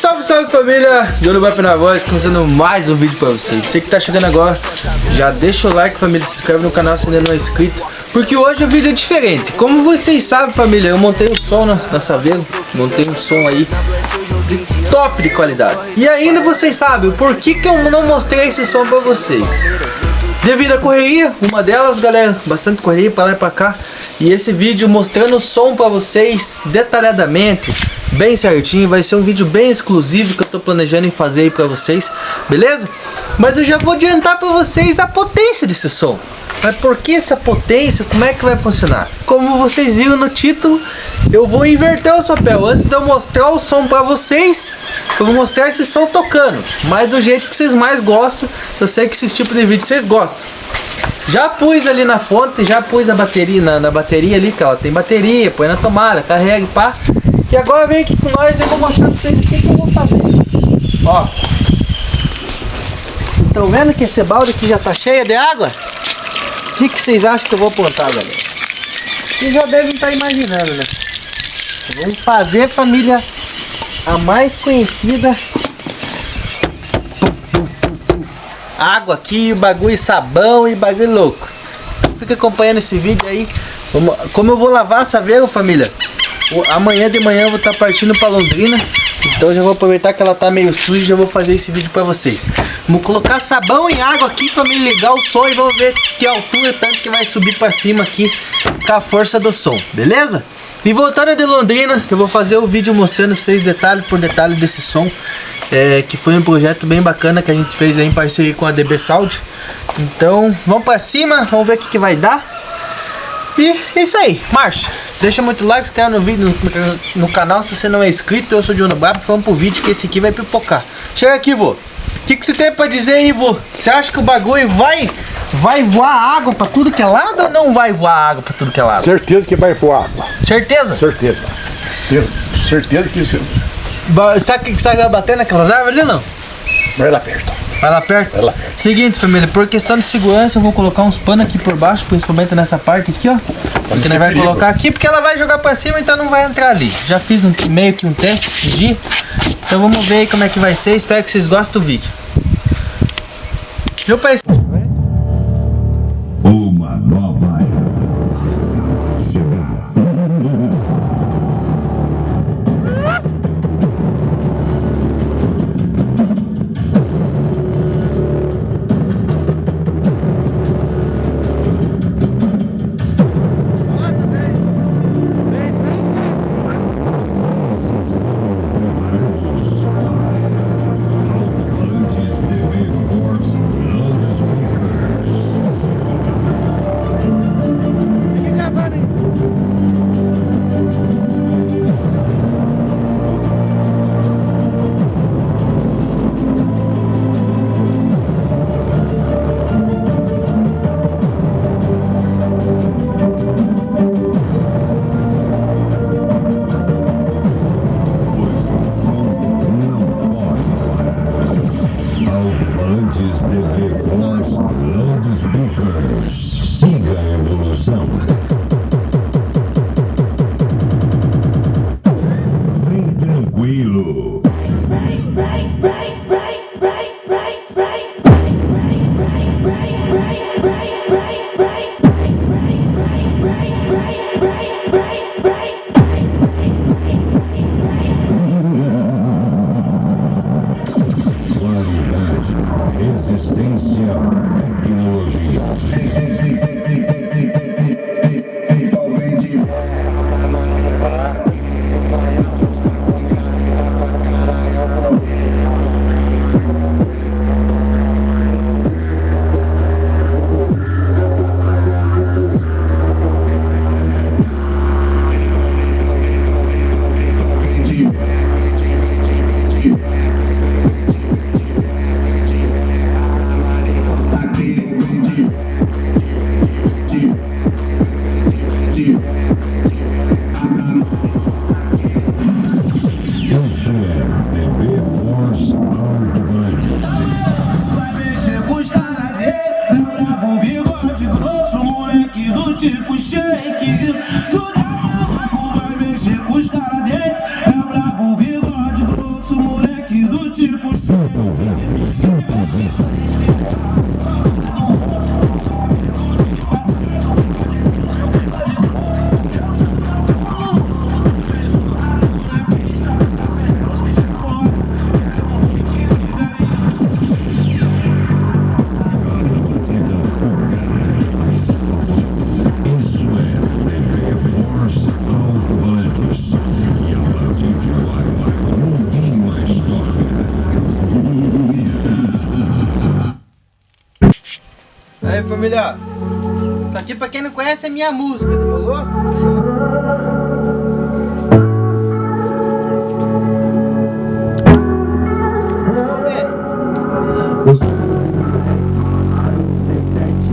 Salve, salve família, Johnny Bap na voz, começando mais um vídeo pra vocês. Você que tá chegando agora, já deixa o like, família, se inscreve no canal se ainda não é inscrito, porque hoje o vídeo é diferente. Como vocês sabem, família, eu montei um som na Saveiro, montei um som aí de top de qualidade. E ainda vocês sabem o porquê que eu não mostrei esse som pra vocês. Devido à correria, uma delas, galera, bastante correria pra lá e pra cá. E esse vídeo mostrando o som pra vocês detalhadamente, bem certinho. Vai ser um vídeo bem exclusivo que eu tô planejando em fazer aí pra vocês, beleza? Mas eu já vou adiantar pra vocês a potência desse som. Mas por que essa potência? Como é que vai funcionar? Como vocês viram no título, eu vou inverter os papéis. Antes de eu mostrar o som pra vocês, eu vou mostrar esse som tocando, mas do jeito que vocês mais gostam. Eu sei que esse tipo de vídeo vocês gostam. Já pus ali na fonte, já pus a bateria na bateria ali, que ela tem bateria, põe na tomada, carrega e pá. E agora vem aqui com nós e eu vou mostrar pra vocês o que eu vou fazer. Ó, vocês estão vendo que esse balde aqui já tá cheio de água? O que vocês acham que eu vou apontar, galera? Vocês já devem estar imaginando, né? Vamos fazer, família, a mais conhecida água aqui, bagulho sabão e bagulho louco. Então fica acompanhando esse vídeo aí. Como eu vou lavar a Saveiro, família, amanhã de manhã eu vou estar partindo para Londrina. Então já vou aproveitar que ela tá meio suja e já vou fazer esse vídeo para vocês. Vamos colocar sabão e água aqui, família, ligar o som e vamos ver que altura tanto que vai subir para cima aqui com a força do som, beleza? E voltando de Londrina, eu vou fazer o vídeo mostrando para vocês detalhe por detalhe desse som, que foi um projeto bem bacana que a gente fez aí em parceria com a DB Sound. Então vamos para cima, vamos ver o que vai dar. E é isso aí, marcha! Deixa muito like, se inscreve no vídeo no canal se você não é inscrito. Eu sou o Johnny Bap, vamos pro vídeo que esse aqui vai pipocar. Chega aqui, vô. O que você tem pra dizer aí, vô? Você acha que o bagulho vai voar água pra tudo que é lado ou não vai voar água pra tudo que é lado? Certeza que vai voar água. Certeza? Certeza. Certeza que isso. Sabe o que sai batendo naquelas árvores ali, não? Vai lá perto. Vai lá perto? Vai lá perto. Seguinte, família, por questão de segurança eu vou colocar uns panos aqui por baixo, principalmente nessa parte aqui, ó. Porque nós vai colocar aqui, porque ela vai jogar pra cima, então não vai entrar ali. Já fiz meio que um teste esse dia. Então vamos ver aí como é que vai ser. Espero que vocês gostem do vídeo. Meu pai. Uma nova siga a evolução. Vem tranquilo. Qualidade, resistência, tecnologia. tipo shake. Tudo é vai mexer com os caras desse. É brabo, bigode grosso, moleque. do tipo Isso é TV Force Alvantes. E a partir de agora, ninguém mais toca. Aí, família, isso aqui pra quem não conhece é minha música, demorou? Eu sou do moleque, aro 17.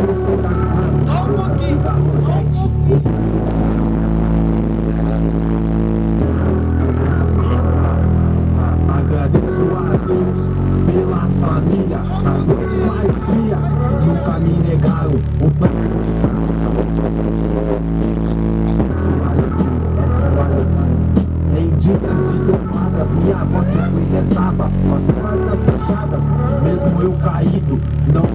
Eu sou das casas, Só um pouquinho, da frente. Agradeço a Deus pela família. As noites mais frias nunca me negaram o prato de em dias de tomadas, minha voz sempre rezava com as portas fechadas, mesmo eu caído, não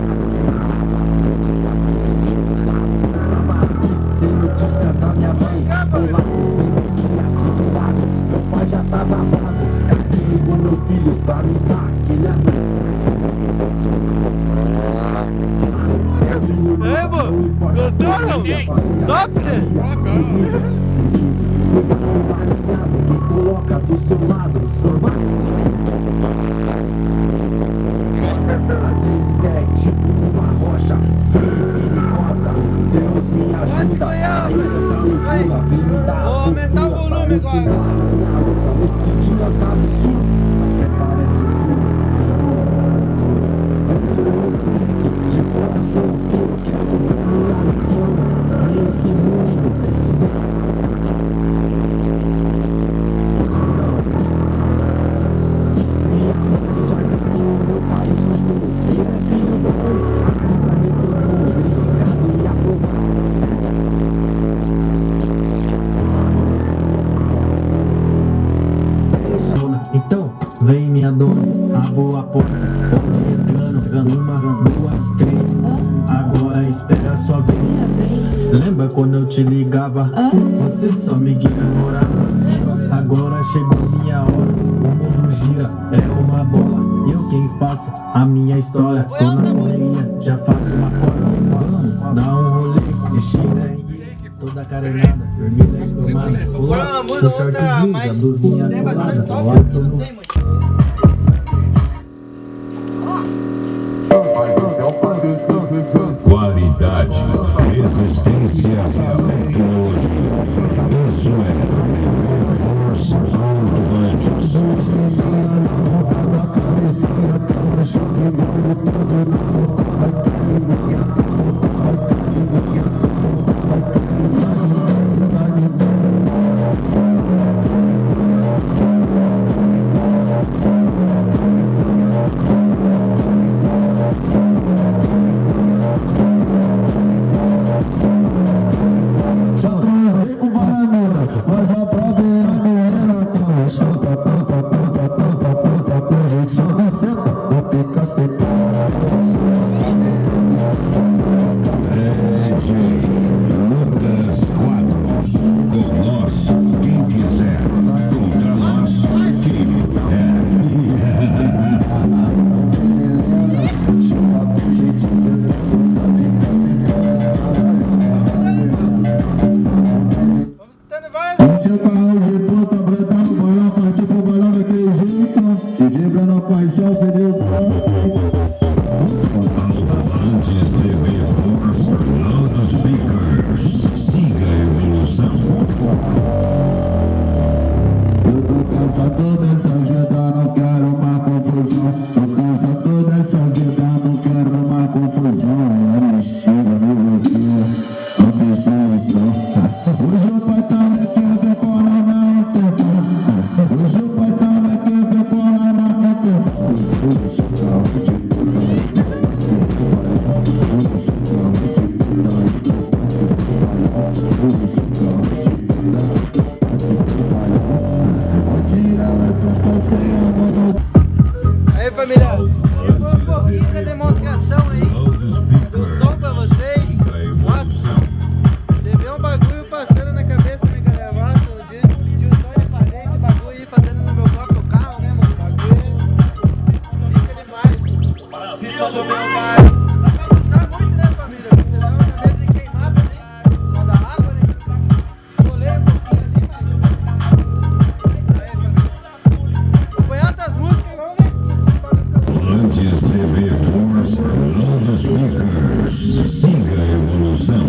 tava aqui sem notícia da minha mãe, bolado sem notícia acreditado, meu pai já tava bravo, é perigo meu filho pra me dar aquele abraço. Ei, mano, gostaram? Top, né? Que coloca do seu lado, formado. Às vezes é tipo uma rocha fria e perigosa. Deus me ajuda a sair dessa loucura. Vem me dar Vou aumentar o volume agora. Nesses dias absurdos, até parece um filme. Eu sou louco, Jack, de coração puro. Quero minha missão nesse mundo. Precisando. Minha mãe já gritou, meu pai escutou. Ele é filho bom, a casa retornou. Verificado e aprovado. Então, vem minha dona, a boa porta. Pode entrando, uma, duas, três. Agora espera a sua vez. Lembra quando eu te ligava? Você só me ignorava. Agora chegou minha hora. O mundo gira, é uma bola. Eu quem faço a minha história. Tô na correria, já faço uma corda. Vamos dar um rolê de XRI. Toda carenada, vermelha espumada. Pula, com short jeans, a blusinha colada. Agora tô no... Qualidade, resistência, tecnologia. Isso é TV Force Alvantes. Lucas Quadros, com nós, quem quiser, contra nós, quem puder. Vamos escutando, vai! Enche o carro de ponta, brotando o bolão, partiu pro bolão daquele jeito. Te diga na paixão, pneu. Alvantes TV Force Loudspeakers. Siga a evolução. Eu tô cansado dessa vida, não quero uma confusão. Tô cansado dessa vida, não quero uma confusão. Ela me chega, me bloqueia, não deixa noção. Hoje o pai tá aqui, vem com a minha intenção. Hoje o pai tá aqui, vem com a minha intenção. Vou tirar essa família, eu vou um pouquinho da demonstração aí do som pra vocês. Nossa, você vê um bagulho passando na cabeça, né, galera? Nossa, um dia eu pedi um sonho de fazer esse bagulho aí, fazendo no meu próprio carro, né, mano? O bagulho fica demais. Fica do meu bairro. Dá pra usar muito, né, família? Porque senão eu tenho medo de queimar também. Quando a água, né? Solei um pouquinho ali, mas... Aí, família. Acompanhar outras músicas, não, né? Antes de ver força, loudspeakers. Siga a evolução.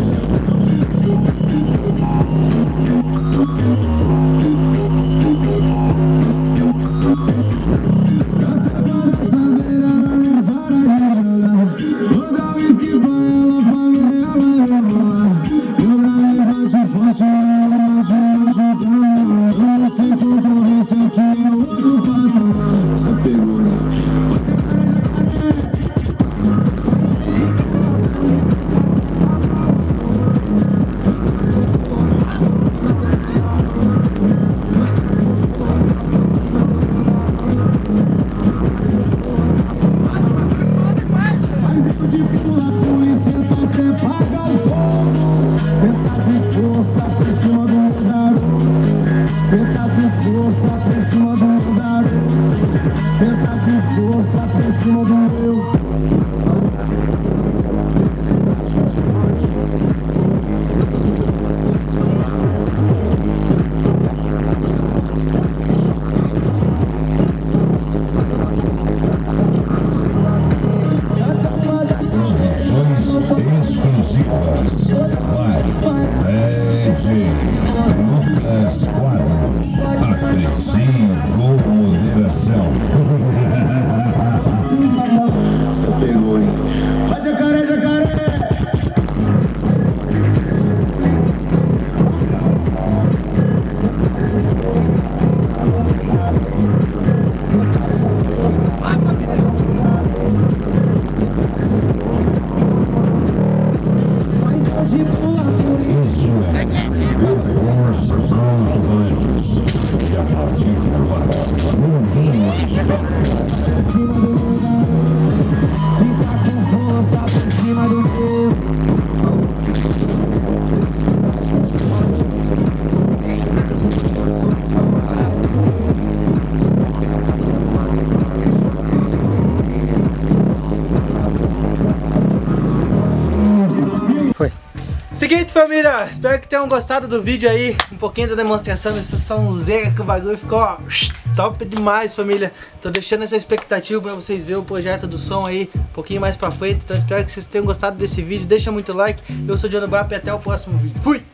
Seguinte, família, espero que tenham gostado do vídeo aí, um pouquinho da demonstração dessa sonzeira, que o bagulho ficou, ó, top demais, família. Tô deixando essa expectativa pra vocês verem o projeto do som aí um pouquinho mais pra frente, então espero que vocês tenham gostado desse vídeo. Deixa muito like, eu sou o Johnny Bap e até o próximo vídeo. Fui!